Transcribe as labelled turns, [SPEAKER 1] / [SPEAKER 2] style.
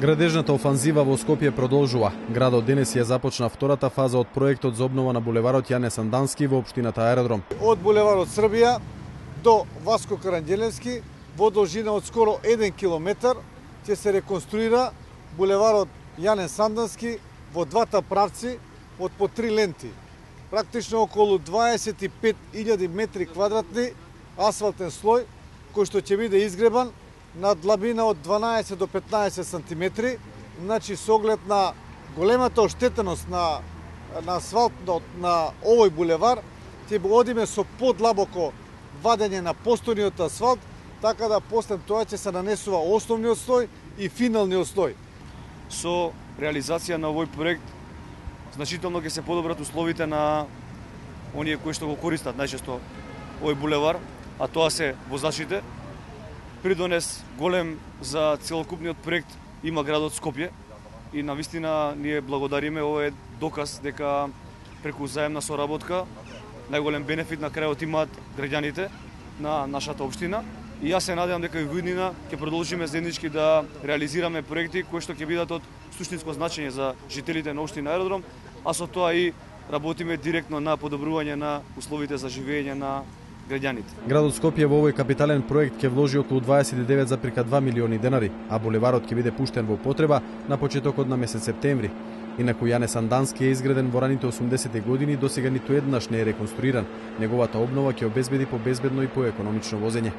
[SPEAKER 1] Градежната офанзива во Скопје продолжува. Градот денес ја започна втората фаза од проектот за обнова на булеварот Јане Сандански во општината Аеродром.
[SPEAKER 2] Од булеварот Србија до Васко Каранџелевски во должина од скоро 1 километар ќе се реконструира булеварот Јане Сандански во двата правци од по 3 ленти. Практично околу 25.000 метри квадратни асфалтен слој кој што ќе биде изгребан на длабина од 12 до 15 сантиметри, значи со оглед на големата оштетеност на асфалтот на овој булевар, ќе одиме со подлабоко вадење на постојниот асфалт, така да после тоа ќе се нанесува основниот слој и финалниот слој.
[SPEAKER 3] Со реализација на овој проект значително ќе се подобрат условите на оние кои што го користат најчесто овој булевар, а тоа се возачите. Придонес голем за целокупниот проект има градот Скопје и навистина ние благодариме. Ова е доказ дека преку заемна соработка најголем бенефит на крајот имаат граѓаните на нашата општина. И јас се надевам дека и година ќе продолжиме заеднички да реализираме проекти кои што ќе бидат од суштинско значење за жителите на општина Аеродром, а со тоа и работиме директно на подобрување на условите за живење на граѓаните.
[SPEAKER 1] Градот Скопје во овој капитален проект ќе вложи околу 29,2 милиони денари, а булеварот ќе биде пуштен во употреба на почетокот на месец септември. Инаку Јане Сандански е изграден во раните 80-ти години, досега ниту еднаш не е реконструиран. Неговата обнова ќе обезбеди побезбедно и поекономично возење.